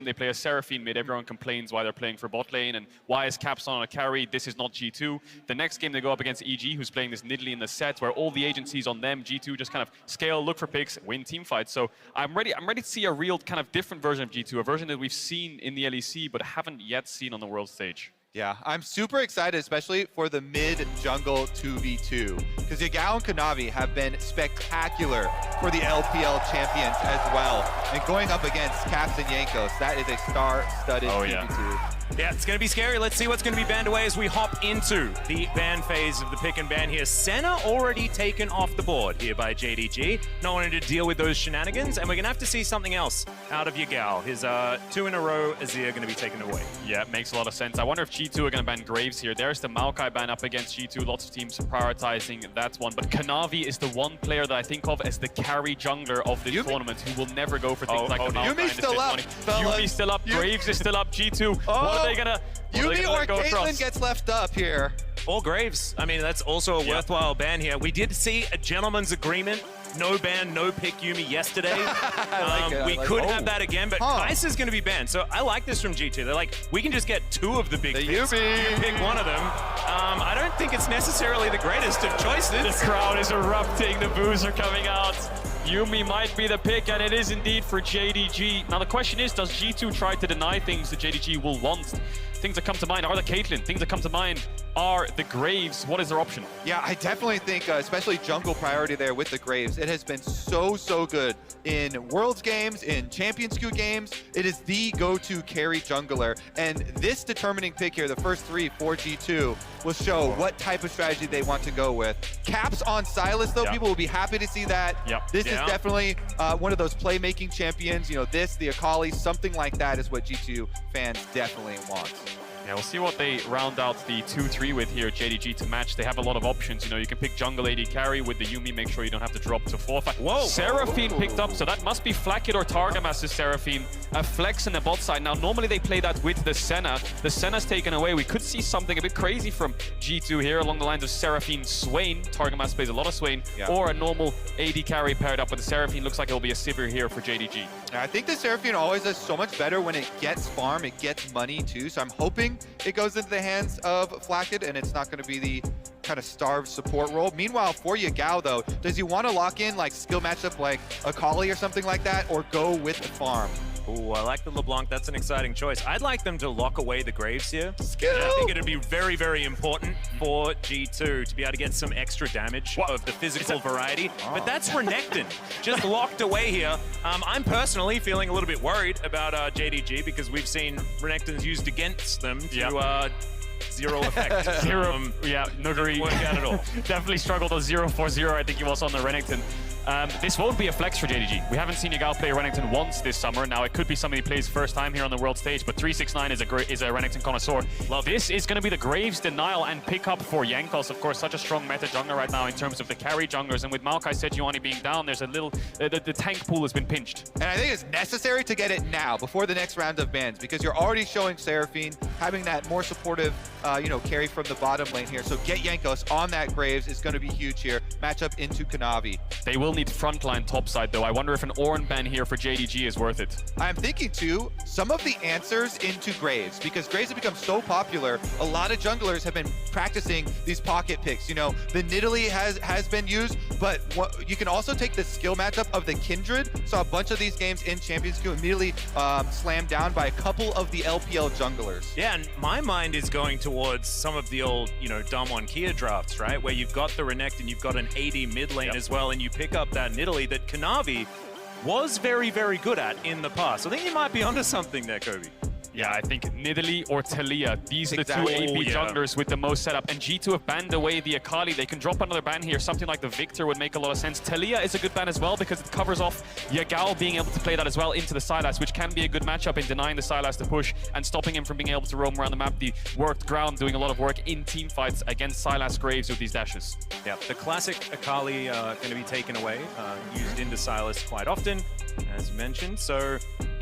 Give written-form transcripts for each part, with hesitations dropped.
They play a Seraphine mid. Everyone complains why they're playing for bot lane and why is Caps on a carry. This is not G2. The next game they go up against EG, who's playing this Nidalee in the set where all the agencies on them. G2 just kind of scale, look for picks, win team fights. So I'm ready to see a real kind of different version of G2, a version that we've seen in the LEC but haven't yet seen on the world stage. Yeah, I'm super excited, especially for the mid-jungle 2v2, because Yagao and Kanavi have been spectacular for the LPL champions as well. And going up against Caps and Jankos, that is a star-studded 2v2. Yeah, it's going to be scary. Let's see what's going to be banned away as we hop into the ban phase of the pick and ban here. Senna already taken off the board here by JDG. Not wanting to deal with those shenanigans, and we're going to have to see something else out of Yagao. His 2 in a row Azir going to be taken away. Yeah, it makes a lot of sense. I wonder if G2 are going to ban Graves here. There's the Maokai ban up against G2. Lots of teams prioritizing that one. But Kanavi is the one player that I think of as the carry jungler of this tournament who will never go for things like the Maokai. Yumi's still up, Yumi's still up. Graves is still up. G2. What are they going to... Yumi or Caitlyn gets left up here. Or Graves. I mean, that's also a worthwhile ban here. We did see a gentleman's agreement. No ban, no pick Yumi yesterday. We could have that again, but Kai'Sa's going to be banned. So I like this from G2. They're like, we can just get 2 of the big picks. Yumi. You pick one of them. I don't think it's necessarily the greatest of choices. The crowd is erupting. The boos are coming out. Yumi might be the pick, and it is indeed for JDG. Now the question is, does G2 try to deny things that JDG will want? Things that come to mind are the Caitlyn. Things that come to mind are the Graves. What is their option? Yeah, I definitely think, especially jungle priority there with the Graves. It has been so good in Worlds games, in Champions Queue games. It is the go-to carry jungler. And this determining pick here, the first 3 for G2, will show what type of strategy they want to go with. Caps on Sylas, though, people will be happy to see that. This is definitely one of those playmaking champions. You know, the Akali, something like that is what G2 fans definitely want. Yeah, we'll see what they round out the 2-3 with here, JDG, to match. They have a lot of options. You know, you can pick jungle AD carry with the Yuumi, make sure you don't have to drop to 4. Whoa! Seraphine picked up, so that must be Flakkit or Targamas' Seraphine. A flex in the bot side. Now, normally they play that with the Senna. The Senna's taken away. We could see something a bit crazy from G2 here along the lines of Seraphine Swain. Targamas plays a lot of Swain. Or a normal AD carry paired up with the Seraphine. Looks like it'll be a Sivir here for JDG. I think the Seraphine always does so much better when it gets farm, it gets money too. So I'm hoping it goes into the hands of Flakkit and it's not going to be the kind of starved support role. Meanwhile, for Yagao though, does he want to lock in like skill matchup like Akali or something like that, or go with the farm? Ooh, I like the LeBlanc. That's an exciting choice. I'd like them to lock away the Graves here. Skill! I think it'd be very important for G2 to be able to get some extra damage of the physical variety. But that's Renekton, just locked away here. I'm personally feeling a little bit worried about JDG because we've seen Renekton's used against them to zero effect. Nuguri work out at all. Definitely struggled on 0-4-0. I think he was on the Renekton. This won't be a flex for JDG. We haven't seen Yagao play Renekton once this summer. Now, it could be somebody he plays first time here on the world stage, but 369 is a Renekton connoisseur. This is going to be the Graves denial and pickup for Jankos. Of course, such a strong meta jungler right now in terms of the carry junglers. And with Maokai Sejuani being down, there's a little... the tank pool has been pinched. And I think it's necessary to get it now, before the next round of bans, because you're already showing Seraphine having that more supportive, carry from the bottom lane here. So get Jankos on that Graves is going to be huge here. Matchup into Kanavi. They will need frontline topside, though. I wonder if an Ornn ban here for JDG is worth it. I'm thinking, too, some of the answers into Graves, because Graves have become so popular, a lot of junglers have been practicing these pocket picks. You know, the Nidalee has been used, but you can also take the skill matchup of the Kindred. Saw a bunch of these games in Champions Queue immediately slammed down by a couple of the LPL junglers. Yeah, and my mind is going towards some of the old, Damwon Kia drafts, right? Where you've got the Renekton, you've got an AD mid lane as well, and you pick up that Nidalee that Kanavi was very good at in the past. I think you might be onto something there, Kobe. Yeah, I think Nidalee or Taliyah, these are the two AP junglers with the most setup. And G2 have banned away the Akali. They can drop another ban here. Something like the Victor would make a lot of sense. Taliyah is a good ban as well because it covers off Yagao being able to play that as well into the Sylas, which can be a good matchup in denying the Sylas to push and stopping him from being able to roam around the map. The worked ground doing a lot of work in team fights against Sylas Graves with these dashes. Yeah, the classic Akali going to be taken away, used into Sylas quite often, as mentioned. So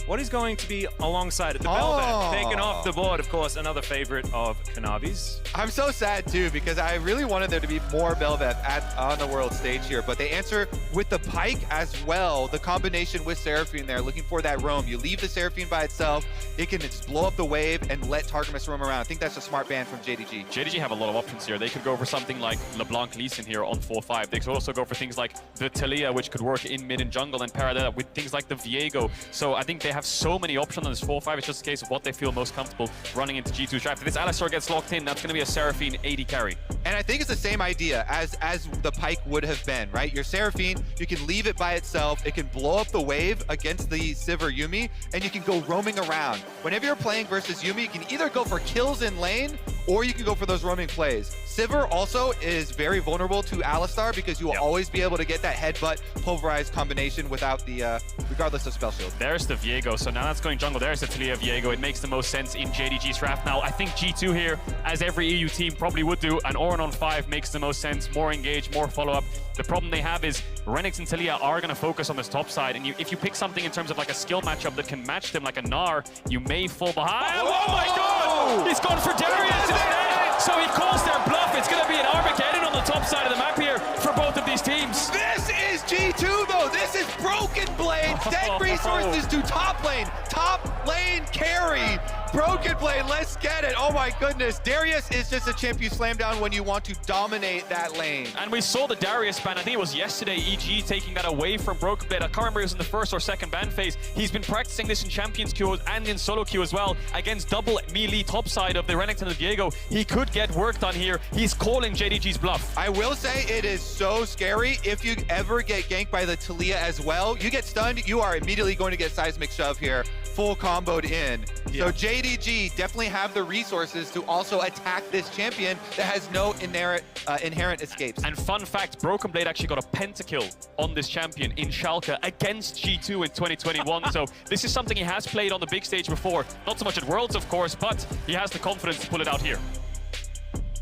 what is going to be alongside it? The Belbat taken off the board, of course, another favorite of Kanavi's. I'm so sad too, because I really wanted there to be more Bel'Veth on the world stage here, but they answer with the Pike as well. The combination with Seraphine there, looking for that roam. You leave the Seraphine by itself, it can just blow up the wave and let Targamas roam around. I think that's a smart ban from JDG. JDG have a lot of options here. They could go for something like LeBlanc Lee Sin here on 4-5. They could also go for things like the Talia, which could work in mid and jungle, and pair that up with things like the Viego. So I think they have so many options on this 4-5. It's just a case of what they feel most comfortable running into G2's draft. If this Alistar gets locked in, that's going to be a Seraphine 80 carry. And I think it's the same idea as the Pike would have been, right? Your Seraphine, you can leave it by itself. It can blow up the wave against the Sivir Yuumi, and you can go roaming around. Whenever you're playing versus Yuumi, you can either go for kills in lane, or you can go for those roaming plays. Sivir also is very vulnerable to Alistar because you will always be able to get that headbutt pulverized combination without the, regardless of spell shield. There's the Viego, so now that's going jungle. There's the Talia Viego. It makes the most sense in JDG's draft. Now, I think G2 here, as every EU team probably would do, an Orin on 5 makes the most sense. More engage, more follow-up. The problem they have is Renix and Talia are going to focus on this top side, and if you pick something in terms of like a skill matchup that can match them like a Gnar, you may fall behind. Oh my god! He's gone for Darius instead! So he calls their bluff. It's going to be an Armageddon on the top side of the map here for both of these teams. This is G2 though. This is Broken Blade. Send resources to top lane. Top lane carry. Broken Blade, let's get it. Oh my goodness. Darius is just a champ you slam down when you want to dominate that lane. And we saw the Darius ban, I think it was yesterday, EG taking that away from Broken Blade. I can't remember if it was in the first or second ban phase. He's been practicing this in Champions queue and in solo queue as well against double melee topside of the Renekton and the Viego. He could get work done here. He's calling JDG's bluff. I will say it is so scary. If you ever get ganked by the Talia as well, you get stunned, you are immediately going to get seismic shove here, full comboed in. So JDG definitely have the resources to also attack this champion that has no inherent escapes. And fun fact, Broken Blade actually got a pentakill on this champion in Schalke against G2 in 2021. So this is something he has played on the big stage before. Not so much at Worlds, of course, but he has the confidence to pull it out here.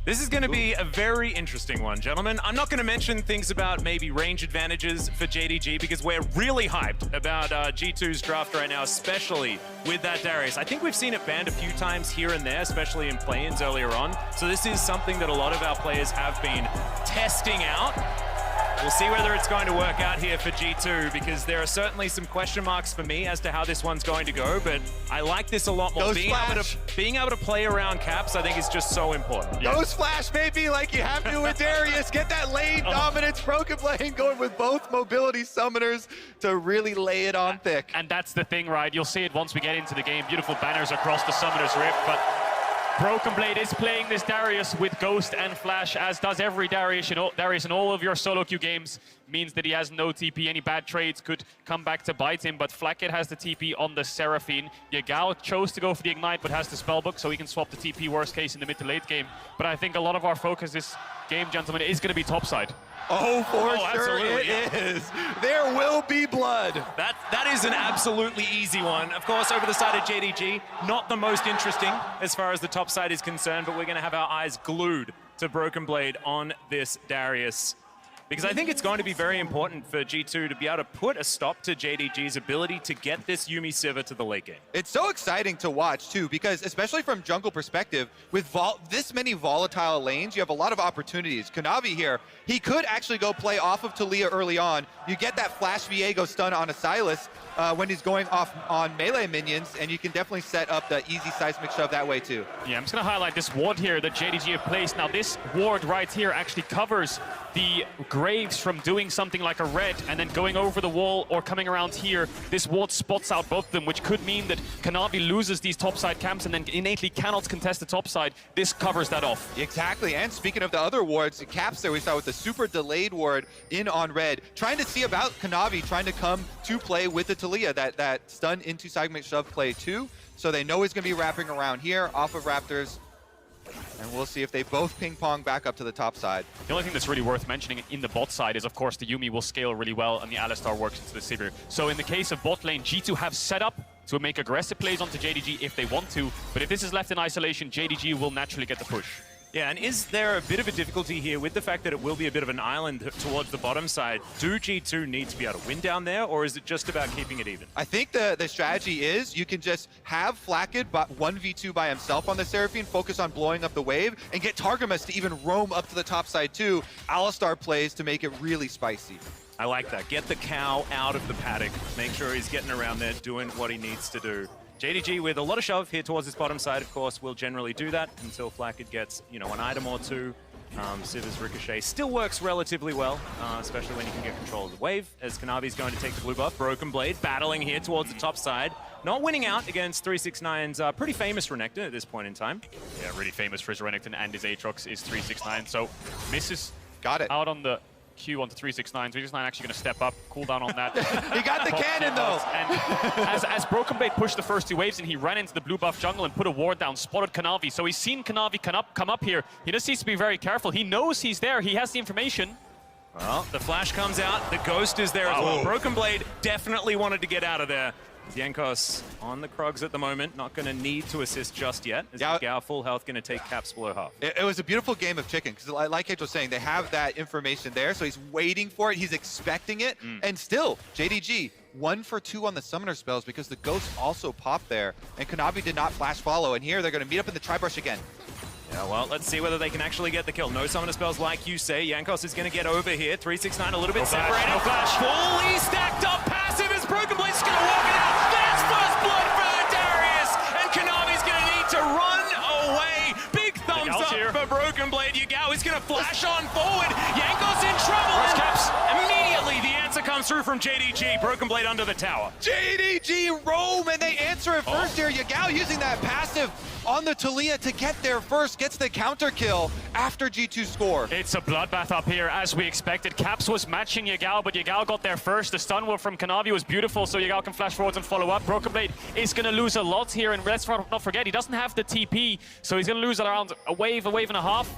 This is going to be a very interesting one, gentlemen. I'm not going to mention things about maybe range advantages for JDG because we're really hyped about G2's draft right now, especially with that Darius. I think we've seen it banned a few times here and there, especially in play-ins earlier on. So this is something that a lot of our players have been testing out. We'll see whether it's going to work out here for G2 because there are certainly some question marks for me as to how this one's going to go, but I like this a lot more. Being able to play around caps, I think is just so important. Ghost Flash, baby, like you have to with Darius. Get that lane dominance. Broken Blade going with both mobility summoners to really lay it on thick. And that's the thing, right? You'll see it once we get into the game. Beautiful banners across the Summoner's Rift, but Broken Blade is playing this Darius with Ghost and Flash, as does every Darius in all of your solo queue games. Means that he has no TP. Any bad trades could come back to bite him, but Flacket has the TP on the Seraphine. Yagao chose to go for the Ignite, but has the Spellbook, so he can swap the TP worst case in the mid to late game. But I think a lot of our focus this game, gentlemen, is going to be topside. Oh, for sure it is. There will be blood. That is an absolutely easy one. Of course, over the side of JDG, not the most interesting as far as the top side is concerned, but we're going to have our eyes glued to Broken Blade on this Darius. Because I think it's going to be very important for G2 to be able to put a stop to JDG's ability to get this Yuumi Sivir to the late game. It's so exciting to watch, too, because especially from jungle perspective, with this many volatile lanes, you have a lot of opportunities. Kanavi here, he could actually go play off of Talia early on. You get that Flash Viego stun on a Sylas when he's going off on melee minions, and you can definitely set up the easy seismic shove that way, too. Yeah, I'm just going to highlight this ward here that JDG have placed. Now, this ward right here actually covers the Graves from doing something like a red and then going over the wall or coming around here. This ward spots out both of them, which could mean that Kanavi loses these topside camps and then innately cannot contest the topside. This covers that off. Exactly, and speaking of the other wards, caps there we saw with the super delayed ward in on red, trying to see about Kanavi trying to come to play with the Talia, that stun into seismic shove play too. So they know he's going to be wrapping around here off of Raptors. And we'll see if they both ping-pong back up to the top side. The only thing that's really worth mentioning in the bot side is, of course, the Yuumi will scale really well and the Alistar works into the Sivir. So in the case of bot lane, G2 have set up to make aggressive plays onto JDG if they want to, but if this is left in isolation, JDG will naturally get the push. Yeah, and is there a bit of a difficulty here with the fact that it will be a bit of an island towards the bottom side? Do G2 need to be able to win down there, or is it just about keeping it even? I think the strategy is you can just have Flakked but 1v2 by himself on the Seraphine, focus on blowing up the wave, and get Targamas to even roam up to the top side too. Alistar plays to make it really spicy. I like that. Get the cow out of the paddock. Make sure he's getting around there, doing what he needs to do. JDG with a lot of shove here towards this bottom side, of course, will generally do that until Flakked gets, you know, an item or two. Siv's Ricochet still works relatively well, especially when you can get control of the wave, as Kanavi's going to take the blue buff. Broken Blade battling here towards the top side. Not winning out against 369's pretty famous Renekton at this point in time. Yeah, really famous for his Renekton and his Aatrox is 369. So misses Got it. out on the Q onto 369. 369 actually going to step up, cool down on that. He got the cannon though! And as Broken Blade pushed the first two waves and he ran into the blue buff jungle and put a ward down, spotted Kanavi. So he's seen Kanavi come up here. He just needs to be very careful. He knows he's there. He has the information. Well, the flash comes out. The ghost is there as well. Broken Blade definitely wanted to get out of there. Jankos on the Krugs at the moment, not going to need to assist just yet. As Gao full health, going to take Caps below half. It was a beautiful game of chicken, because like H was saying, they have that information there, so he's waiting for it, he's expecting it, and still, JDG, 1 for 2 on the summoner spells because the Ghost also popped there, and Kanavi did not flash follow, and here they're going to meet up in the tri-brush again. Yeah, well, let's see whether they can actually get the kill. No summoner spells like you say. Jankos is going to get over here. 369 a little bit separated. No flash. Fully stacked up passive as Broken Blade's going to walk it out. That's first blood for Darius. And Kanavi's going to need to run away. Big thumbs up here for Broken Blade. Yagao is going to flash on forward. Jankos in trouble. First Caps. Immediately the answer comes through from JDG. Broken Blade under the tower. JDG roam, and they answer it first here. Yagao using that passive on the Taliyah to get there first, gets the counter kill after G2 score. It's a bloodbath up here, as we expected. Caps was matching Yagao, but Yagao got there first. The stun from Kanavi was beautiful, so Yagao can flash forwards and follow up. Broken Blade is going to lose a lot here, and let's not forget, he doesn't have the TP, so he's going to lose around a wave and a half.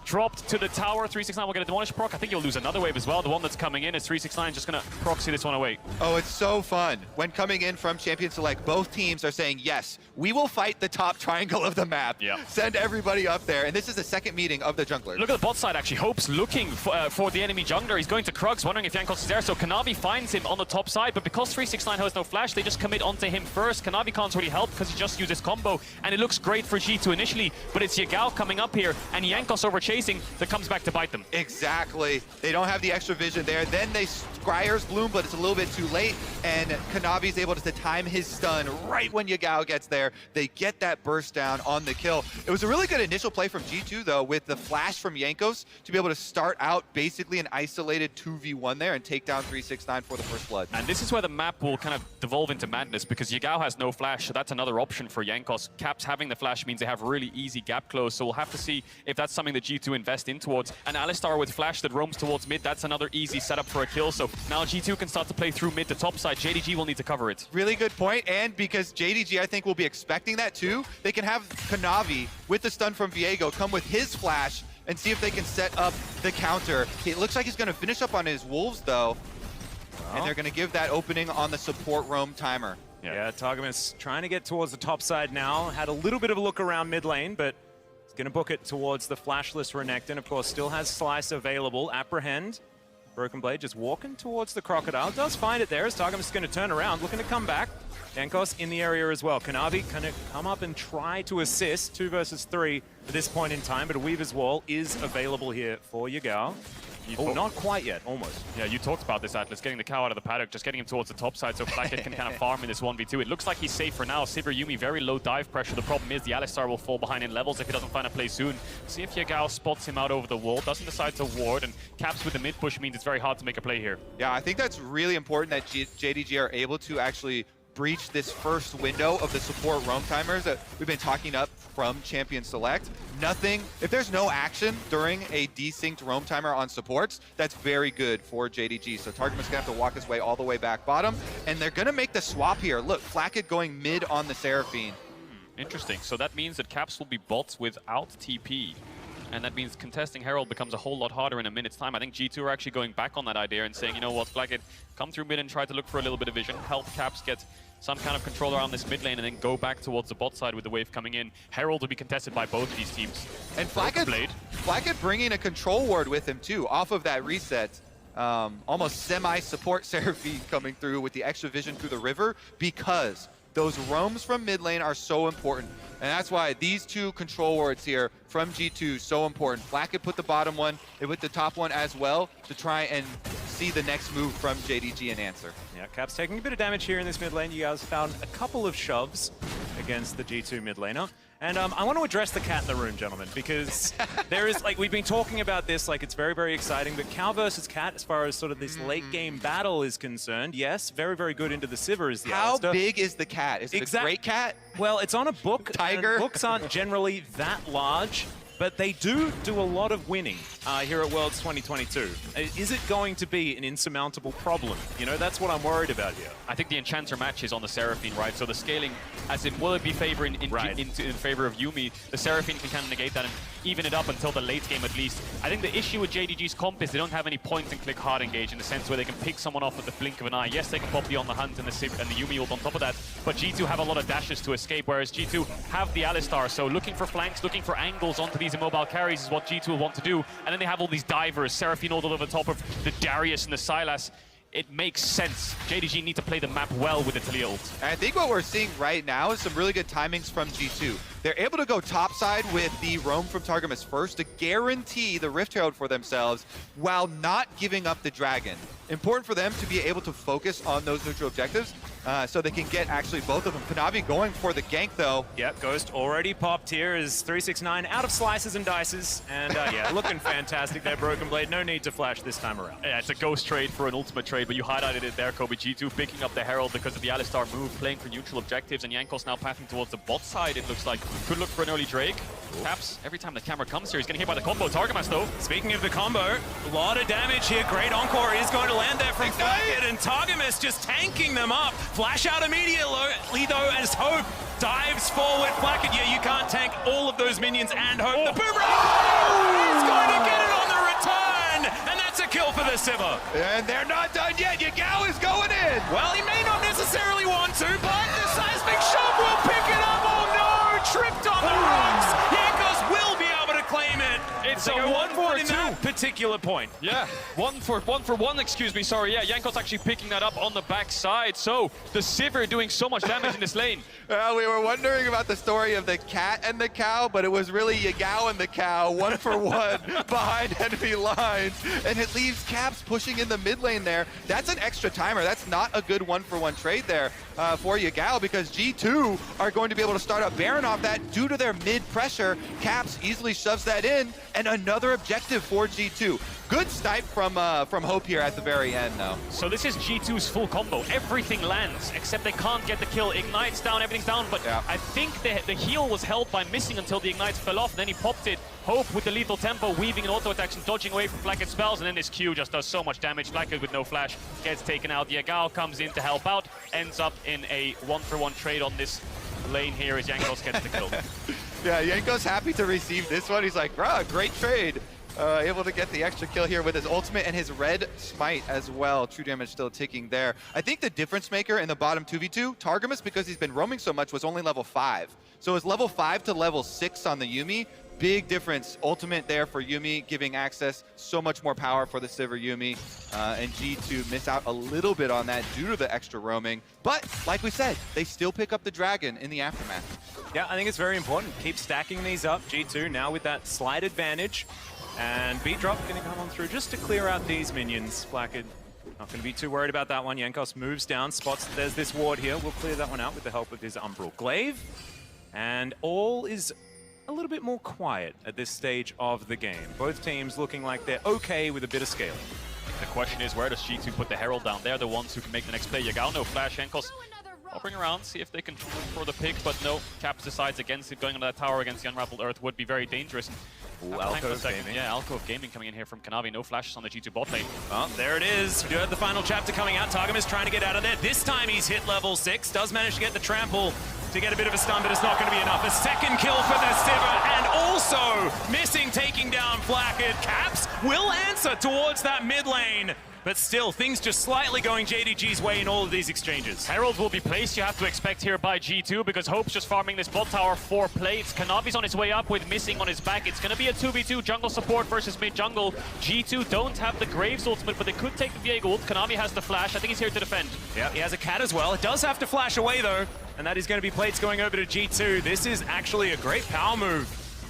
Dropped to the tower. 369 will get a demolish proc. I think he'll lose another wave as well. The one that's coming in is 369 just going to proxy this one away. Oh, it's so fun. When coming in from Champion Select, both teams are saying, yes, we will fight the top triangle of the map. Yeah. Send everybody up there. And this is the second meeting of the junglers. Look at the bot side, actually. Hope's looking for the enemy jungler. He's going to Krugs, wondering if Jankos is there. So Kanavi finds him on the top side, but because 369 has no flash, they just commit onto him first. Kanavi can't really help because he just used his combo, and it looks great for G2 initially, but it's Yagao coming up here, and Jankos over chasing that comes back to bite them. Exactly. They don't have the extra vision there. Then they Scryer's Bloom, but it's a little bit too late, and Kanavi's able to time his stun right when Yagao gets there. They get that burst down on the kill. It was a really good initial play from G2, though, with the flash from Jankos to be able to start out basically an isolated 2v1 there and take down 369 for the first blood. And this is where the map will kind of devolve into madness, because Yagao has no flash, so that's another option for Jankos. Caps having the flash means they have really easy gap close, so we'll have to see if that's something that G2 invest in towards. And Alistar with flash that roams towards mid, that's another easy setup for a kill. So now G2 can start to play through mid to top side. JDG will need to cover it. Really good point, and because JDG, I think, will be expecting that too, they can have Kanavi with the stun from Viego come with his flash and see if they can set up the counter. It looks like he's going to finish up on his Wolves, though, and they're going to give that opening on the support roam timer. Yeah, Targamas trying to get towards the top side now. Had a little bit of a look around mid lane, but going to book it towards the flashless Renekton. Of course, still has Slice available. Apprehend. Broken Blade just walking towards the Crocodile. Does find it there as Targamas is going to turn around, looking to come back. Jankos in the area as well. Kanavi going to come up and try to assist. 2 versus 3 at this point in time, but a Weaver's Wall is available here for Yagao. Oh, not quite yet, almost. Yeah, you talked about this, Atlas, getting the cow out of the paddock, just getting him towards the top side so Flakked can kind of farm in this 1v2. It looks like he's safe for now. Sivir Yuumi, very low dive pressure. The problem is the Alistar will fall behind in levels if he doesn't find a play soon. See if Yagao spots him out over the wall, doesn't decide to ward, and Caps with the mid push means it's very hard to make a play here. Yeah, I think that's really important that JDG are able to actually breach this first window of the support roam timers that we've been talking up from Champion Select. Nothing, if there's no action during a desynced roam timer on supports, that's very good for JDG. So Targamas gonna have to walk his way all the way back bottom, and they're gonna make the swap here. Look, Flakked going mid on the Seraphine. Interesting. So that means that Caps will be bots without TP. And that means contesting Herald becomes a whole lot harder in a minute's time. I think G2 are actually going back on that idea and saying, you know what, Flakked, come through mid and try to look for a little bit of vision, help Caps get some kind of control around this mid lane and then go back towards the bot side with the wave coming in. Herald will be contested by both of these teams. And Flacket bringing a control ward with him too, off of that reset. Almost semi-support Seraphine coming through with the extra vision through the river, because those roams from mid lane are so important. And that's why these two control wards here from G2 so important. Flacket put the bottom one, it with the top one as well, to try and see the next move from JDG and answer. Yeah, Caps taking a bit of damage here in this mid lane. You guys found a couple of shoves against the G2 mid laner. And I want to address the cat in the room, gentlemen, because there is, like, we've been talking about this, like, it's very, very exciting, but cow versus cat, as far as sort of this late game battle is concerned, yes, very, very good into the Sivir is the How Alistar. big is the cat? Is it a great cat? Well, it's on a book. Tiger? And books aren't generally that large, but they do a lot of winning here at Worlds 2022. Is it going to be an insurmountable problem? You know, that's what I'm worried about here. I think the Enchanter match is on the Seraphine, right? So the scaling, as in, will it be in favor of Yuumi? The Seraphine can kind of negate that and even it up until the late game at least. I think the issue with JDG's comp is they don't have any point-and-click hard engage in the sense where they can pick someone off at the blink of an eye. Yes, they can pop the On the Hunt and the Yuumi ult on top of that, but G2 have a lot of dashes to escape, whereas G2 have the Alistar. So looking for flanks, looking for angles onto these immobile carries is what G2 will want to do. And then they have all these divers, Seraphine all over the top of the Darius and the Sylas. It makes sense. JDG need to play the map well with the Talia ult. And I think what we're seeing right now is some really good timings from G2. They're able to go topside with the roam from Targamas first to guarantee the Rift Herald for themselves while not giving up the Dragon. Important for them to be able to focus on those neutral objectives so they can get actually both of them. Kanavi going for the gank though. Yep, Ghost already popped here as 369 out of slices and dices. And yeah, looking fantastic there, Broken Blade. No need to flash this time around. Yeah, it's a Ghost trade for an ultimate trade, but you highlighted it there, Kobe. G2 picking up the Herald because of the Alistar move, playing for neutral objectives, and Jankos now pathing towards the bot side, it looks like. Could look for an early Drake. Caps, every time the camera comes here, he's getting hit by the combo. Targamas, though. Speaking of the combo, a lot of damage here. Great Encore is going to land there from Flacket, and Targamas just tanking them up. Flash out immediately, though, as Hope dives forward. Flacket, yeah, you can't tank all of those minions and Hope. The boomerang! He's going to get it on the return, and that's a kill for the Sivir. And they're not done yet. Yagao is going in. Well, he may not necessarily want to, but the seismic shove will pick it up. Oh no! Tripped on the rocks. Jankos will be able to claim it. It's a a 1-for-2 in that particular point. Yeah, one for one, excuse me, sorry. Yeah, Jankos actually picking that up on the backside. So the Sivir doing so much damage in this lane. We were wondering about the story of the cat and the cow, but it was really Yagao and the cow, 1-for-1 behind enemy lines. And it leaves Caps pushing in the mid lane there. That's an extra timer. That's not a good 1-for-1 trade there for Yagao, because G2 are going to be able to start up Baron off that due to their mid pressure. Caps easily shoves that in, and another objective for G2. Good snipe from Hope here at the very end, though. So this is G2's full combo. Everything lands, except they can't get the kill. Ignite's down, everything's down, but yeah. I think the heal was held by missing until the Ignites fell off, and then he popped it. Hope with the lethal tempo, weaving an auto attack and dodging away from Flacket's spells, and then this Q just does so much damage. Flacket with no flash gets taken out. Yagao comes in to help out, ends up in a 1-for-1 trade on this lane here as Jankos gets the kill. Yeah, Jankos happy to receive this one. He's like, bruh, great trade. Able to get the extra kill here with his ultimate and his red smite as well. True damage still ticking there. I think the difference maker in the bottom 2v2, Targamas, because he's been roaming so much, was only level 5. So it's level 5 to level 6 on the Yuumi. Big difference. Ultimate there for Yuumi, giving access so much more power for the Sivir Yuumi. And G2 miss out a little bit on that due to the extra roaming. But like we said, they still pick up the Dragon in the aftermath. Yeah, I think it's very important. Keep stacking these up. G2 now with that slight advantage. And B-Drop going to come on through just to clear out these minions. Flacket not going to be too worried about that one. Jankos moves down, spots there's this ward here. We'll clear that one out with the help of his Umbral Glaive. And all is a little bit more quiet at this stage of the game. Both teams looking like they're okay with a bit of scaling. The question is, where does G2 put the Herald down? They're the ones who can make the next play. Yagao, no flash. Jankos hopping around, see if they can for the pick, but no. Caps decides against it. Going on that tower against the Unraveled Earth would be very dangerous. Ooh, Alcove Gaming. Yeah, Alcove Gaming coming in here from Kanavi. No flashes on the G2 bot lane. Oh, there it is. We do have the final chapter coming out. Targamas trying to get out of there. This time he's hit level 6. Does manage to get the trample to get a bit of a stun, but it's not going to be enough. A second kill for the Sivir, and also missing, taking down Flacket. Caps will answer towards that mid lane. but still, things just slightly going JDG's way in all of these exchanges. Herald will be placed, you have to expect here by G2, because Hope's just farming this bot tower for plates. Kanavi's on his way up with Missing on his back. It's going to be a 2v2 jungle support versus mid jungle. G2 don't have the Graves ultimate, but they could take the Viego ult. Kanavi has the flash. I think he's here to defend. Yeah, he has a cat as well. It does have to flash away though, and that is going to be plates going over to G2. This is actually a great power move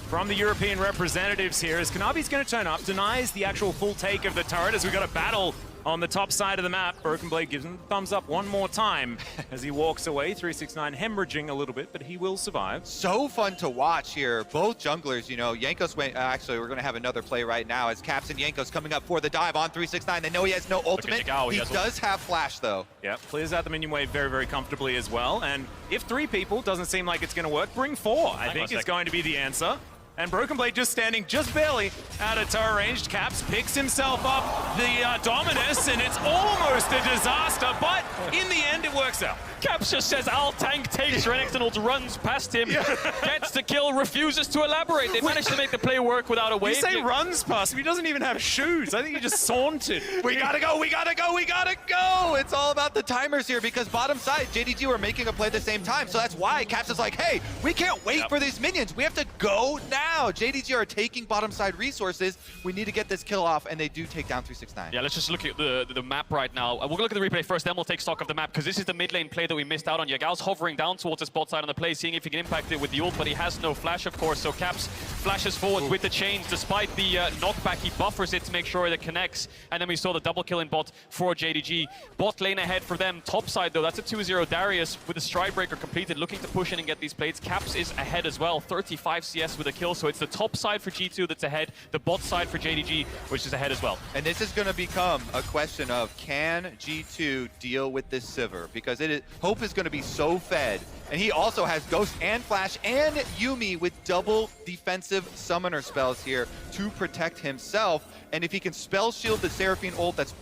from the European representatives here, as Kanavi's going to turn up, denies the actual full take of the turret, as we got a battle on the top side of the map. Broken Blade gives him the thumbs up one more time as he walks away. 369 hemorrhaging a little bit, but he will survive. So fun to watch here. Both junglers, you know, Jankos went, actually, we're going to have another play right now as Caps and Jankos coming up for the dive on 369. They know he has no ultimate. He does have flash, though. Yeah, clears out the minion wave very, very comfortably as well. And if 3 people doesn't seem like it's going to work, bring 4. I think is going to be the answer. And Broken Blade just standing just barely out of turret range. Caps picks himself up the Dominus, and it's almost a disaster, but in the end, it works out. Caps just says, I'll tank, takes Renekton, runs past him, gets the kill, refuses to elaborate. They managed to make the play work without a wave. You say runs past him, he doesn't even have shoes. I think he just sauntered. We gotta go, we gotta go, we gotta go! It's all about the timers here, because bottom side, JDG were making a play at the same time, so that's why Caps is like, hey, we can't wait for these minions. We have to go now. JDG are taking bottom side resources. We need to get this kill off, and they do take down 369. Yeah, let's just look at the map right now. We're gonna look at the replay first, then we'll take stock of the map, because this is the mid lane play that we missed out on. Yagal's hovering down towards the spot side on the play, seeing if he can impact it with the ult, but he has no flash, of course, so Caps flashes forward with the chains. Despite the knockback, he buffers it to make sure that it connects, and then we saw the double kill in bot for JDG. Bot lane ahead for them. Top side, though, that's a 2-0 Darius with the Stride Breaker completed, looking to push in and get these plates. Caps is ahead as well, 35 CS with a kill, so it's the top side for G2 that's ahead, the bot side for JDG, which is ahead as well. And this is going to become a question of, can G2 deal with this Sivir? Because Hope is going to be so fed, and he also has Ghost and Flash and Yuumi with double defensive summoner spells here to protect himself. And if he can spell shield the Seraphine ult that's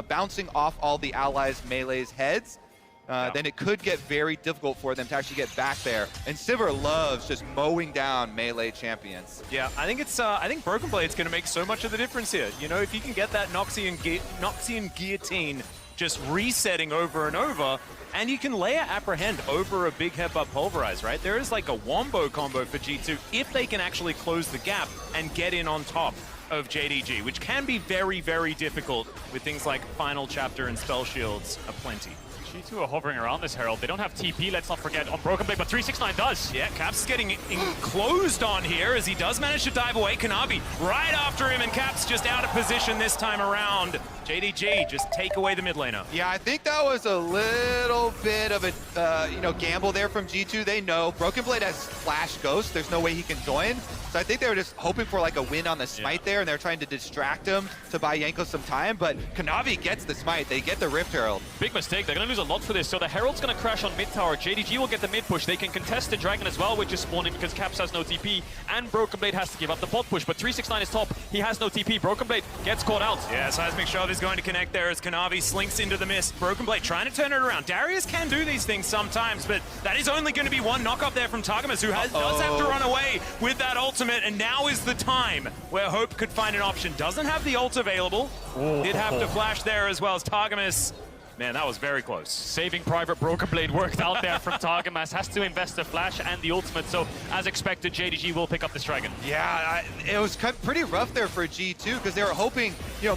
bouncing off all the allies' melee's heads, then it could get very difficult for them to actually get back there. And Sivir loves just mowing down melee champions. Yeah, I think Broken Blade's going to make so much of the difference here. You know, if you can get that Noxian Guillotine just resetting over and over, and you can layer Apprehend over a big headbutt Pulverize, right? There is like a wombo combo for G2 if they can actually close the gap and get in on top of JDG, which can be very, very difficult with things like Final Chapter and Spell Shields aplenty. G2 are hovering around this Herald. They don't have TP, let's not forget, on Broken Blade, but 369 does. Yeah, Caps is getting enclosed on here as he does manage to dive away. Kanavi right after him, and Caps just out of position this time around. JDG just take away the mid laner. Yeah, I think that was a little bit of a gamble there from G2. They know Broken Blade has Flash Ghost. There's no way he can join. So I think they were just hoping for like a win on the smite there, and they're trying to distract him to buy Jankos some time. But Kanavi gets the smite. They get the Rift Herald. Big mistake. They're going to lose a lot for this. So the Herald's going to crash on mid tower. JDG will get the mid push. They can contest the Dragon as well, which is spawning because Caps has no TP, and Broken Blade has to give up the bot push. But 369 is top. He has no TP. Broken Blade gets caught out. Yeah, Seismic Shove is going to connect there as Kanavi slinks into the mist. Broken Blade trying to turn it around. Darius can do these things sometimes, but that is only going to be one knock up there from Targamas, who does have to run away with that ultimate, and now is the time where Hope could find an option. Doesn't have the ult available. Did have to flash there as well as Targamas. Man, that was very close. Saving Private Broken Blade worked out there from Targamas. Has to invest the flash and the ultimate, so as expected, JDG will pick up this Dragon. Yeah, it was pretty rough there for G2 because they were hoping,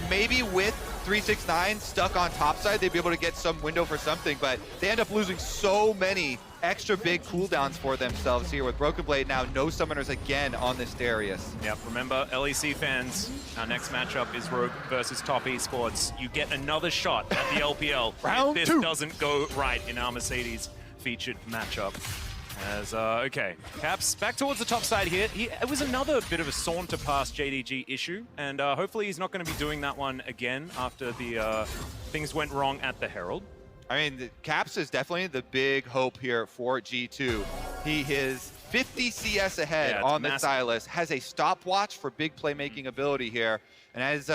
maybe with 369 stuck on top side, they'd be able to get some window for something, but they end up losing so many extra big cooldowns for themselves here with Broken Blade now. No summoners again on this Darius. Yep, remember, LEC fans, our next matchup is Rogue versus Top Esports. You get another shot at the LPL Round if two. this doesn't go right in our Mercedes featured matchup. Okay, Caps back towards the top side here. It was another bit of a saunter past JDG issue, and hopefully he's not going to be doing that one again after the things went wrong at the Herald. I mean, Caps is definitely the big hope here for G2. He is 50 CS ahead on the Silas, has a stopwatch for big playmaking ability here. And as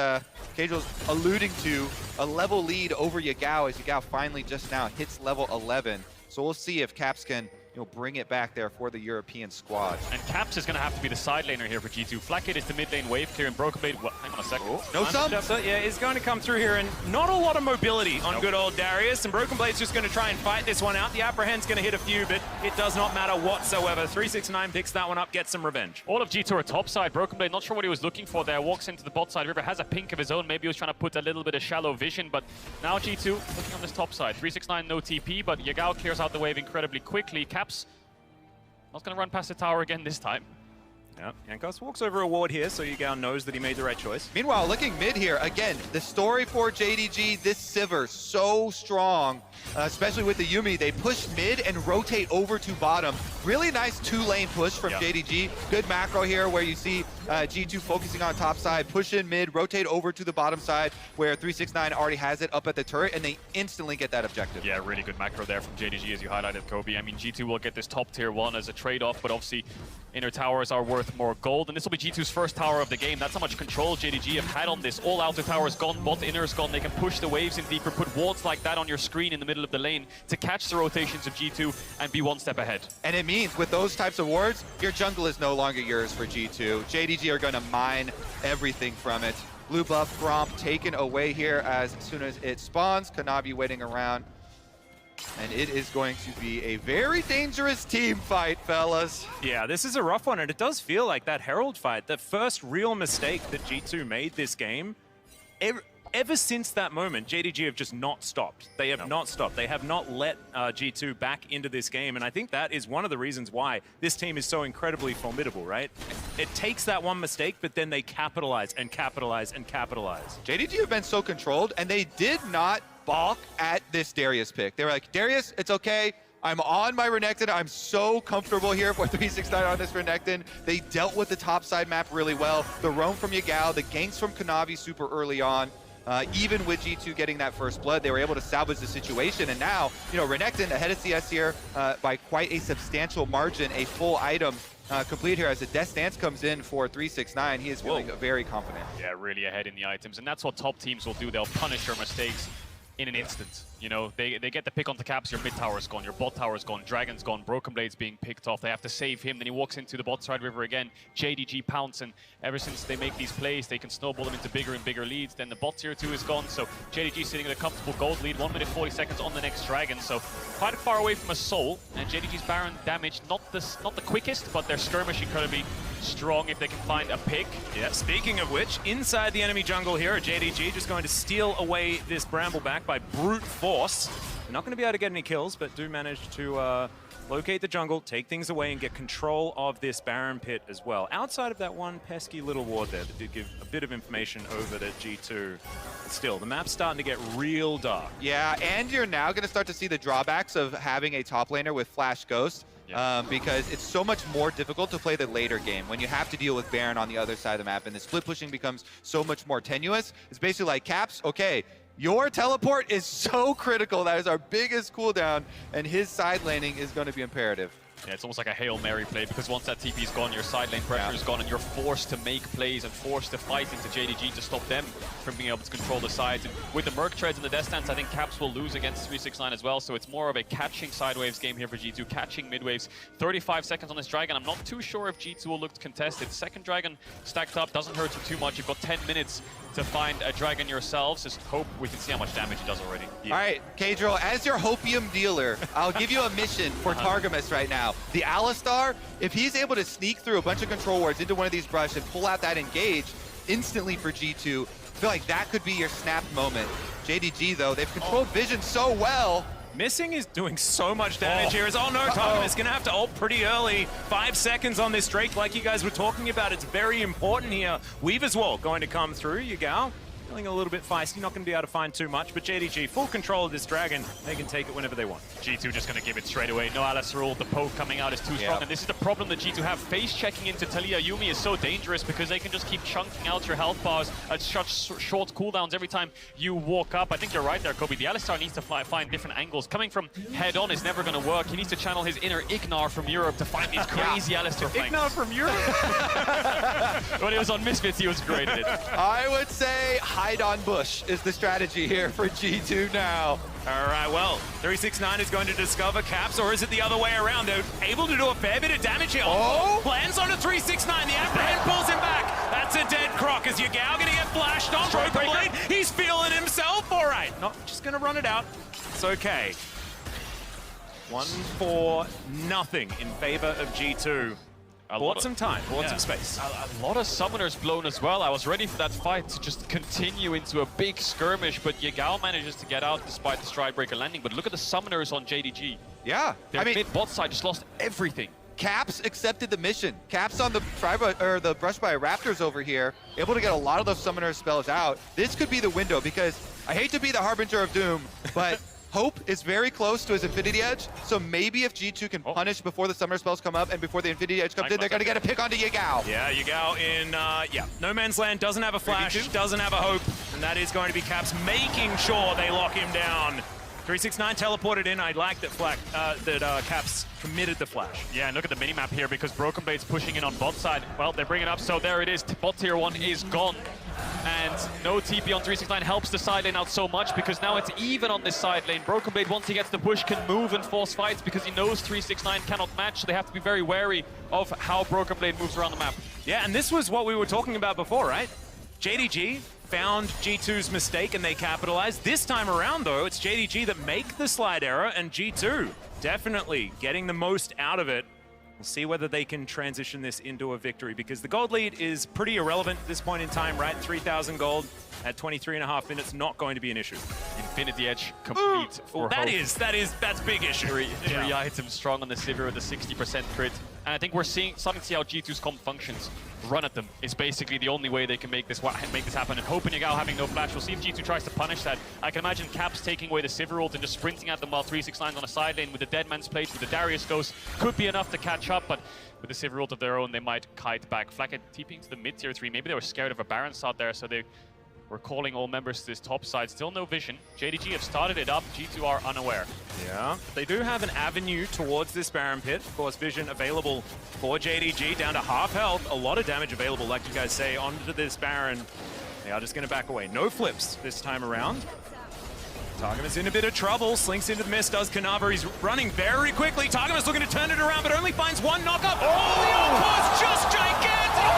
Cagel's alluding to, a level lead over Yagao as Yagao finally just now hits level 11. So we'll see if Caps can bring it back there for the European squad. And Caps is going to have to be the side laner here for G2. Flakkid is the mid lane wave clear, and Broken Blade, hang on a second. No sub? Yeah, is going to come through here, and not a lot of mobility on good old Darius, and Broken Blade's just going to try and fight this one out. The Apprehend's going to hit a few, but it does not matter whatsoever. 369 picks that one up, gets some revenge. All of G2 are top side. Broken Blade, not sure what he was looking for there. Walks into the bot side. River has a pink of his own. Maybe he was trying to put a little bit of shallow vision, but now G2 looking on this top side. 369 no TP, but Yagao clears out the wave incredibly quickly. Caps not going to run past the tower again this time. Yeah, Yankos walks over a ward here, so Yagao knows that he made the right choice. Meanwhile, looking mid here, again, the story for JDG, this Sivir, so strong, especially with the Yuumi. They push mid and rotate over to bottom. Really nice two-lane push from JDG. Good macro here where you see G2 focusing on top side, push in mid, rotate over to the bottom side where 369 already has it up at the turret, and they instantly get that objective. Yeah, really good macro there from JDG, as you highlighted, Kobe. I mean, G2 will get this top tier 1 as a trade-off, but obviously inner towers are worth more gold, and this will be G2's first tower of the game. That's how much control JDG have had on this. All outer towers gone, bot inner is gone. They can push the waves in deeper, put wards like that on your screen in the middle of the lane to catch the rotations of G2 and be one step ahead. And it means with those types of wards, your jungle is no longer yours for G2. JDG are going to mine everything from it. Blue buff Gromp taken away here as soon as it spawns. Kanavi waiting around. And it is going to be a very dangerous team fight, fellas. Yeah, this is a rough one, and it does feel like that Herald fight, the first real mistake that G2 made this game. Ever since that moment, JDG have just not stopped. They have not stopped. They have not let G2 back into this game, and I think that is one of the reasons why this team is so incredibly formidable, right? It takes that one mistake, but then they capitalize and capitalize and capitalize. JDG have been so controlled, and they did not balk at this Darius pick. They were like, Darius, it's okay. I'm on my Renekton. I'm so comfortable here for 369 on this Renekton. They dealt with the top side map really well. The roam from Yagao, the ganks from Kanavi super early on. Even with G2 getting that first blood, they were able to salvage the situation. And now, Renekton ahead of CS here by quite a substantial margin, a full item complete here as the Death Stance comes in for 369. He is feeling very confident. Yeah, really ahead in the items. And that's what top teams will do. They'll punish your mistakes in an instant. They get the pick on the Caps, your mid tower is gone, your bot tower is gone, Dragon's gone, Broken Blade's being picked off, they have to save him, then he walks into the bot side river again, JDG pounce, and ever since they make these plays, they can snowball them into bigger and bigger leads. Then the bot tier 2 is gone, so JDG sitting at a comfortable gold lead, 1 minute 40 seconds on the next Dragon, so quite far away from a soul, and JDG's Baron damage, not the quickest, but their skirmish incredibly strong if they can find a pick. Yeah, speaking of which, inside the enemy jungle here, JDG just going to steal away this Brambleback by brute force. They're not going to be able to get any kills, but do manage to locate the jungle, take things away, and get control of this Baron pit as well. Outside of that one pesky little ward there that did give a bit of information over to G2. But still, the map's starting to get real dark. Yeah, and you're now going to start to see the drawbacks of having a top laner with Flash Ghost. Because it's so much more difficult to play the later game when you have to deal with Baron on the other side of the map, and the split pushing becomes so much more tenuous. It's basically like, Caps, okay, your teleport is so critical. That is our biggest cooldown, and his side laning is going to be imperative. Yeah, it's almost like a Hail Mary play, because once that TP is gone, your side lane pressure is gone, and you're forced to make plays and forced to fight into JDG to stop them from being able to control the sides. And with the Merc Treads and the Death Stance, I think Caps will lose against 369 as well, so it's more of a catching side waves game here for G2, catching mid waves. 35 seconds on this Dragon. I'm not too sure if G2 will look contested. Second Dragon stacked up, doesn't hurt you too much. You've got 10 minutes to find a Dragon yourselves. Just hope we can see how much damage he does already. All right, Kadro, as your Hopium dealer, I'll give you a mission for Targamas right now. The Alistar, if he's able to sneak through a bunch of control wards into one of these brush and pull out that engage instantly for G2, I feel like that could be your snap moment. JDG, though, they've controlled vision so well. Missing is doing so much damage here. Oh no, Targamas going to have to ult pretty early. 5 seconds on this Drake, like you guys were talking about. It's very important here. Weaver's Wall going to come through. Yagao feeling a little bit feisty, not going to be able to find too much, but JDG, full control of this Dragon. They can take it whenever they want. G2 just going to give it straight away. No Alice rule, the poke coming out is too strong, and this is the problem that G2 have. Face checking into Talia Yuumi is so dangerous because they can just keep chunking out your health bars at such short cooldowns every time you walk up. I think you're right there, Kobe. The Alistar needs to find different angles. Coming from head-on is never going to work. He needs to channel his inner Ignar from Europe to find these crazy Alistar flanks. Ignar from Europe? When he was on Misfits, he was great at it. I would say hide on bush is the strategy here for G2 now. All right, well, 369 is going to discover Caps, or is it the other way around? They're able to do a fair bit of damage here. Oh! Lands on a 369, the apprehend pulls him back. That's a dead Croc. Is Yagao gonna get flashed on Broken Blade? He's feeling himself, all right. Not just gonna run it out. It's okay. 1-4-0 in favor of G2. Bought some time, bought some space. A lot of summoners blown as well. I was ready for that fight to just continue into a big skirmish, but Yagao manages to get out despite the Stridebreaker landing. But look at the summoners on JDG. Yeah, Their mid-bot side just lost everything. Caps accepted the mission. Caps on the the Brush by Raptors over here, able to get a lot of those summoner spells out. This could be the window because I hate to be the harbinger of doom, but Hope is very close to his Infinity Edge, so maybe if G2 can punish before the summoner spells come up and before the Infinity Edge comes in, they're going to get a pick onto Yagao. Yeah, Yagao in, no man's land, doesn't have a flash, doesn't have a hope, and that is going to be Caps making sure they lock him down. 369 teleported in. I like that Caps committed the flash. Yeah, and look at the minimap here because Broken Blade's pushing in on bot side. Well, they're bringing up, so there it is. Bot tier 1 is gone. And no TP on 369 helps the side lane out so much because now it's even on this side lane. Broken Blade, once he gets the push, can move and force fights because he knows 369 cannot match. So they have to be very wary of how Broken Blade moves around the map. Yeah, and this was what we were talking about before, right? JDG found G2's mistake and they capitalized. This time around, though, it's JDG that make the slide error, and G2 definitely getting the most out of it. We'll see whether they can transition this into a victory because the gold lead is pretty irrelevant at this point in time, right? 3,000 gold at 23.5 minutes, not going to be an issue. Infinity Edge complete for Hope. That's big issue. Three items strong on the Sivir with a 60% crit. And I think we're starting to see how G2's comp functions. Run at them is basically the only way they can make this happen. And Hope and Yagao having no flash. We'll see if G2 tries to punish that. I can imagine Caps taking away the Sivir ult and just sprinting at them while 369's on a side lane with the Dead Man's Plate, with the Darius Ghost. Could be enough to catch up, but with the Sivir ult of their own, they might kite back. Flakked TPing to the mid tier 3. Maybe they were scared of a Baron's out there, so they were calling all members to this top side. Still no vision. JDG have started it up. G2 are unaware. Yeah, they do have an avenue towards this Baron pit. Of course, vision available for JDG, down to half health. A lot of damage available, like you guys say, onto this Baron. They are just going to back away. No flips this time around. Targamas in a bit of trouble. Slinks into the mist, does Kanaver. He's running very quickly. Targamas looking to turn it around, but only finds one knockup. Oh, the outpost just gigantic!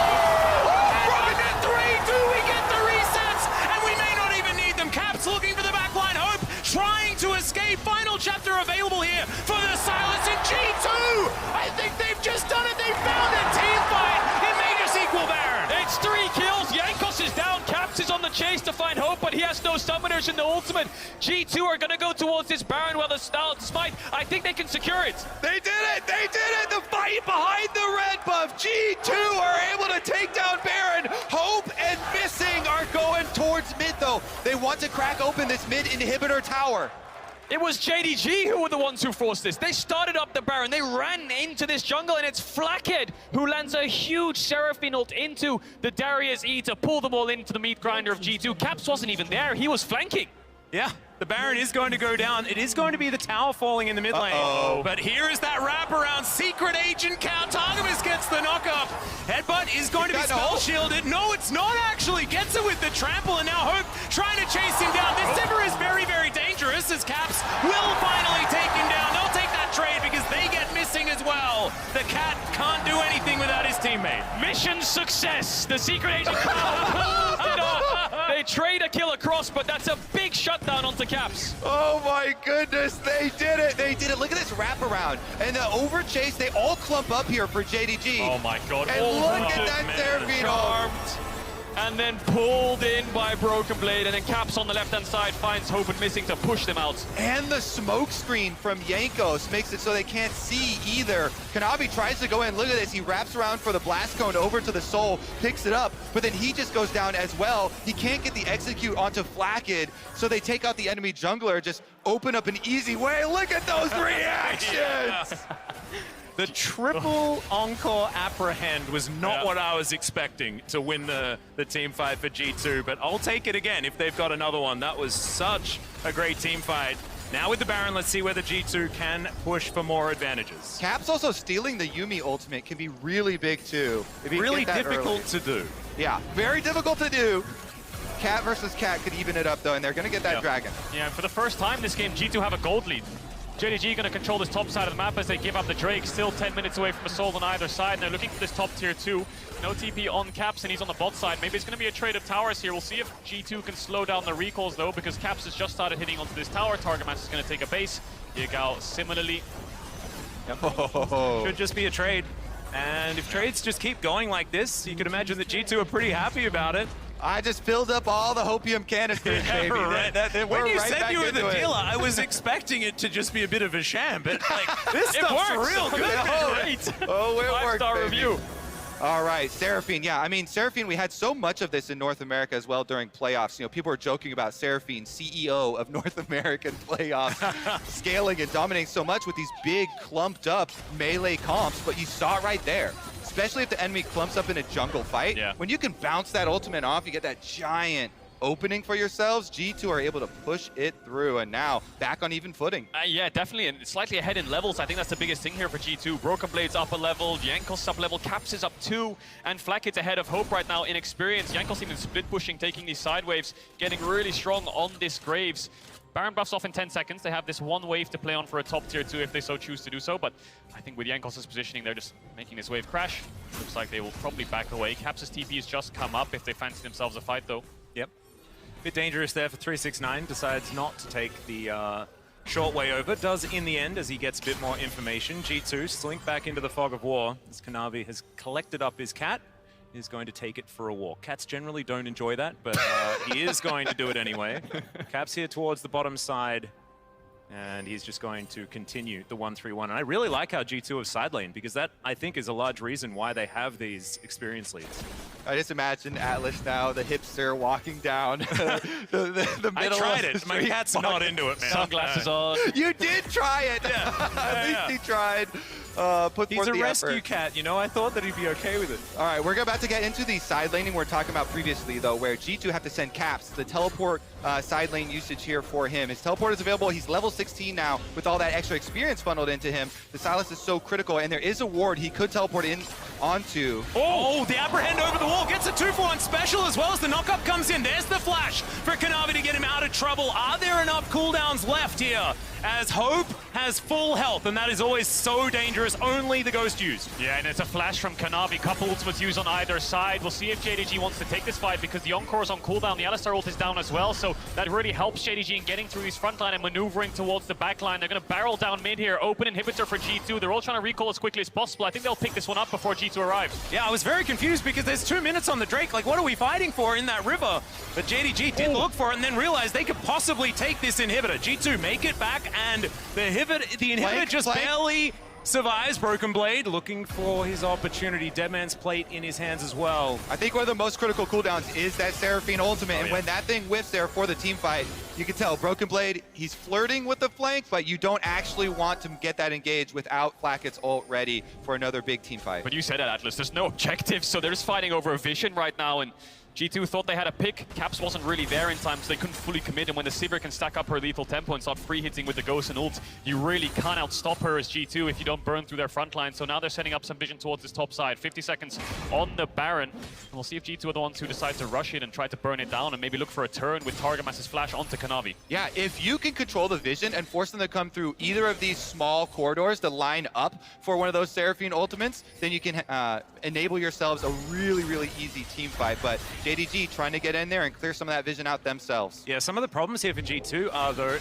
And at 3, do we get the resets? And we may not even need them. Caps looking for the backline. Hope trying to escape. Final chapter available here for the Silence in G2. I think they've just done it. They found a team fight. It may just equal Baron. It's 3 kills. Jankos is down. Caps is on the chase to find Hope, but he has no summoners in the ultimate. G2 are going to go towards this Baron while the Smite, I think they can secure it. They did it! They did it! The fight behind the red buff. G2 are able to take down Baron. Hope and Missing are going towards mid, though. They want to crack open this mid inhibitor tower. It was JDG who were the ones who forced this. They started up the Baron. They ran into this jungle, and it's Flakked who lands a huge Seraphine ult into the Darius E to pull them all into the meat grinder of G2. Caps wasn't even there. He was flanking. Yeah, the Baron is going to go down. It is going to be the tower falling in the mid lane. But here is that wraparound. Secret Agent Count. Targamas gets the knock-up. Headbutt is going to be spell shielded. No, it's not actually. Gets it with the trample, and now Hope trying to chase him down. This Sivir is very, very dangerous as Caps will finally take him down. They'll take that trade because they get Missing as well. The cat can't do anything without his teammate. Mission success. The Secret Agent Count pulls it off. They trade a kill across, but that's a big shutdown onto Caps. Oh my goodness, they did it! They did it. Look at this wraparound. And the over chase, they all clump up here for JDG. Oh my god. And look at that Seraphine ult. And then pulled in by Broken Blade, and then Caps on the left-hand side finds Hope and Missing to push them out. And the smoke screen from Jankos makes it so they can't see either. Kanavi tries to go in. Look at this. He wraps around for the blast cone over to the Soul, picks it up, but then he just goes down as well. He can't get the execute onto Flakked, so they take out the enemy jungler, just open up an easy way. Look at those reactions! The triple encore apprehend was not what I was expecting to win the team fight for G2, but I'll take it again if they've got another one. That was such a great team fight. Now with the Baron, let's see whether G2 can push for more advantages. Caps also stealing the Yuumi ultimate can be really big too. Really difficult to do. Yeah, very difficult to do. Cat versus Cat could even it up though, and they're gonna get that dragon. Yeah, for the first time this game, G2 have a gold lead. JDG going to control this top side of the map as they give up the Drake. Still 10 minutes away from Assault on either side, and they're looking for this top tier 2. No TP on Caps, and he's on the bot side. Maybe it's going to be a trade of towers here. We'll see if G2 can slow down the recalls, though, because Caps has just started hitting onto this tower. Targamas is going to take a base. Yagao similarly. Should just be a trade. And if trades just keep going like this, you can imagine that G2 are pretty happy about it. I just filled up all the Hopium canisters, baby. When you said you were the dealer, I was expecting it to just be a bit of a sham, but like, this stuff's real good. Great. Oh, it worked, 5-star baby. review. All right, Seraphine. Yeah, I mean, Seraphine, we had so much of this in North America as well during playoffs. You know, people were joking about Seraphine, CEO of North American playoffs, scaling and dominating so much with these big, clumped up melee comps, but you saw it right there. Especially if the enemy clumps up in a jungle fight. Yeah. When you can bounce that ultimate off, you get that giant opening for yourselves. G2 are able to push it through, and now back on even footing. Yeah, definitely, and slightly ahead in levels. I think that's the biggest thing here for G2. Broken Blade's up a level, Jankos up level, Caps is up 2, and Flakkid's ahead of Hope right now in experience. Jankos even split pushing, taking these side waves, getting really strong on this Graves. Baron buffs off in 10 seconds. They have this one wave to play on for a top tier 2 if they so choose to do so, but I think with Jankos' positioning, they're just making this wave crash. Looks like they will probably back away. Caps' TP has just come up if they fancy themselves a fight, though. Yep. Bit dangerous there for 369. Decides not to take the short way over. Does in the end as he gets a bit more information. G2 slink back into the fog of war as Kanavi has collected up his cat. Is going to take it for a walk. Cats generally don't enjoy that, but he is going to do it anyway. Caps here towards the bottom side, and he's just going to continue the 1-3-1. And I really like how G2 have side lane, because that, I think, is a large reason why they have these experience leads. I just imagine Atlas now, the hipster, walking down the middle. I tried of the it. My street, cat's not into it, man. Sunglasses on. You did try it. Yeah. At least he tried. Put He's forth a the rescue effort. cat, you know? I thought that he'd be okay with it. All right, we're about to get into the side laning we're talking about previously, though, where G2 have to send Caps. The teleport side lane usage here for him. His teleport is available. He's level 16 now with all that extra experience funneled into him. The Silas is so critical, and there is a ward he could teleport in onto. Oh, the apprehend over the wall gets a 2-for-1 special as well as the knockup comes in. There's the flash for Kanavi to get him out of trouble. Are there enough cooldowns left here? As Hope has full health, and that is always so dangerous. Only the Ghost used. Yeah, and it's a flash from Kanavi. Couple ultimates used on either side. We'll see if JDG wants to take this fight because the Encore is on cooldown. The Alistar ult is down as well, so that really helps JDG in getting through his front line and maneuvering towards the back line. They're going to barrel down mid here. Open inhibitor for G2. They're all trying to recall as quickly as possible. I think they'll pick this one up before G2 arrives. Yeah, I was very confused because there's 2 minutes on the Drake. Like, what are we fighting for in that river? But JDG did look for it and then realized they could possibly take this inhibitor. G2 make it back, and the inhibitor just barely survives. Broken Blade looking for his opportunity. Deadman's plate in his hands as well. I think one of the most critical cooldowns is that Seraphine ultimate, and when that thing whiffs there for the team fight, you can tell Broken Blade, he's flirting with the flank, but you don't actually want to get that engaged without Flakkid's ult ready for another big team fight. But you said it, Atlas. There's no objective, so they're just fighting over a vision right now, and G2 thought they had a pick. Caps wasn't really there in time, so they couldn't fully commit. And when the Sivir can stack up her lethal tempo and start free hitting with the Ghost and ult, you really can't outstop her as G2 if you don't burn through their front line. So now they're setting up some vision towards this top side. 50 seconds on the Baron. And we'll see if G2 are the ones who decide to rush it and try to burn it down and maybe look for a turn with Targamas' flash onto Kanavi. Yeah, if you can control the vision and force them to come through either of these small corridors to line up for one of those Seraphine ultimates, then you can enable yourselves a really, really easy team fight. But JDG trying to get in there and clear some of that vision out themselves. Yeah, some of the problems here for G2 are, though,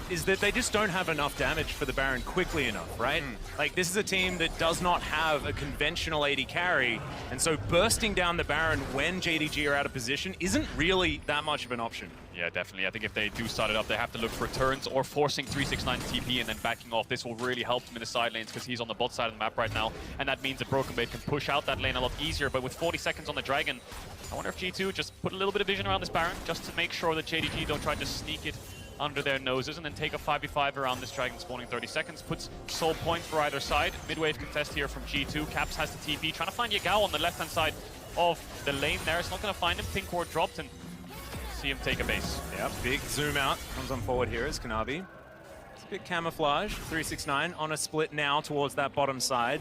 is that they just don't have enough damage for the Baron quickly enough, right? Like, this is a team that does not have a conventional AD carry, and so bursting down the Baron when JDG are out of position isn't really that much of an option. Yeah, definitely. I think if they do start it up, they have to look for turns or forcing 369 TP and then backing off. This will really help him in the side lanes because he's on the bot side of the map right now, and that means that Broken Blade can push out that lane a lot easier. But with 40 seconds on the Dragon, I wonder if G2 just put a little bit of vision around this Baron just to make sure that JDG don't try to sneak it under their noses and then take a 5v5 around this Dragon spawning 30 seconds. Puts soul point for either side. Mid-wave contest here from G2. Caps has the TP, trying to find Yagao on the left-hand side of the lane there. It's not going to find him. Pink ward dropped, and see him take a base. Yeah, big zoom out comes on forward here as Kanavi. It's a bit camouflage. 369 on a split now towards that bottom side.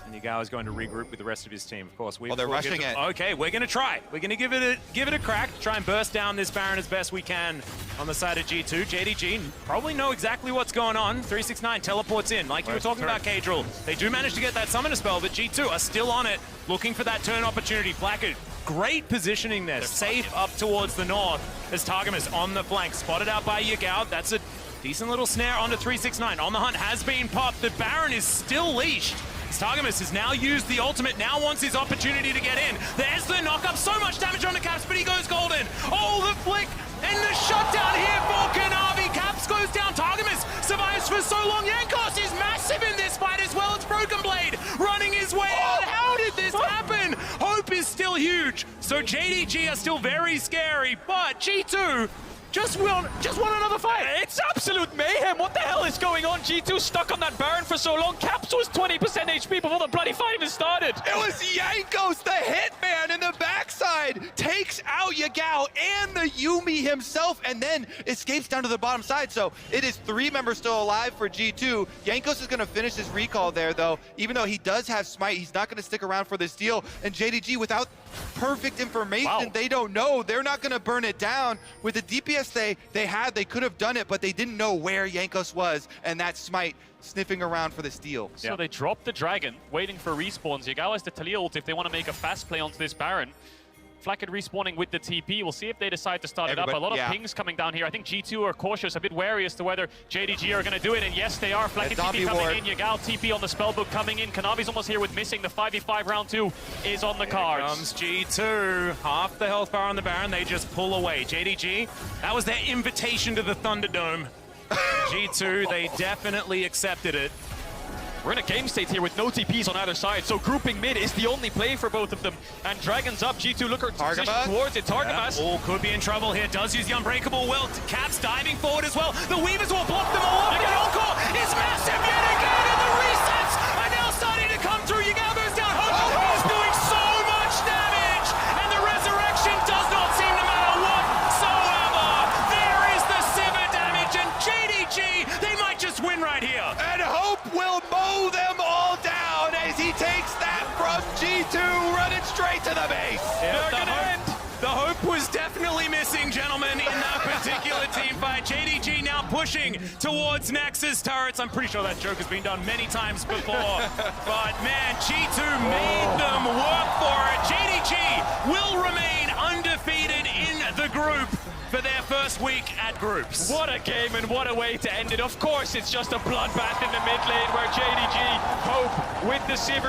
And Yagao is going to regroup with the rest of his team. Of course, they're rushing it. Okay, we're going to try. We're going to give it a crack. Try and burst down this Baron as best we can on the side of G2. JDG probably know exactly what's going on. 369 teleports in, like you were talking about, Cadril. They do manage to get that summoner spell, but G2 are still on it, looking for that turn opportunity. Flakked, great positioning there. Safe up towards the north as Targamas on the flank. Spotted out by Yagao. That's a decent little snare onto 369. On the hunt has been popped. The Baron is still leashed. Targamas has now used the ultimate, now wants his opportunity to get in. There's the knock-up, so much damage on the Caps, but he goes golden. Oh, the flick and the shutdown here for Kanavi. Caps goes down, Targamas survives for so long. Jankos is massive in this fight as well. It's Broken Blade running his way out. How did this happen? Hope is still huge. So JDG are still very scary, but G2 just want another fight. It's absolute mayhem. What the hell is going on? G2 stuck on that Baron for so long. Caps was 20% HP before the bloody fight even started. It was Jankos, the hitman in the backside, takes out Yagao and the Yuumi himself, and then escapes down to the bottom side. So it is 3 members still alive for G2. Jankos is going to finish his recall there, though. Even though he does have Smite, he's not going to stick around for this deal. And JDG, without perfect information, they don't know. They're not going to burn it down. With the DPS they could have done it, but they didn't know where Jankos was, and that Smite sniffing around for the steal. So they dropped the Dragon, waiting for respawns. Yagao has the Talia ult if they want to make a fast play onto this Baron. Flakked respawning with the TP. We'll see if they decide to start it up. A lot of pings coming down here. I think G2 are cautious, a bit wary as to whether JDG are going to do it. And yes, they are. Flakked TP coming in. Yagao TP on the spellbook coming in. Kanavi's almost here with missing. The 5v5 round 2 is on the cards. Here comes G2. Half the health bar on the Baron. They just pull away. JDG, that was their invitation to the Thunderdome. G2, they definitely accepted it. We're in a game state here with no TPs on either side, so grouping mid is the only play for both of them. And Dragon's up, G2 looking towards it. Targamas. All could be in trouble here. Does use the Unbreakable Will. Caps diving forward as well. The Weavers will block them all up. The encore is massive yet again, and the resets are now starting to come through. Yagao goes down. Hope is doing so much damage, and the resurrection does not seem to matter whatsoever. There is the Sivir damage, and JDG, they might just win right here. And Hope will mow them all down as he takes that from G2, running straight to the base. Yeah, the hope was definitely missing, gentlemen, in that particular team fight. JDG now pushing towards Nexus turrets. I'm pretty sure that joke has been done many times before. But man, G2 made them work for it. JDG will remain undefeated in the group for their first week at groups. What a game and what a way to end it. Of course, it's just a bloodbath in the mid lane where JDG, Hope with the Sivir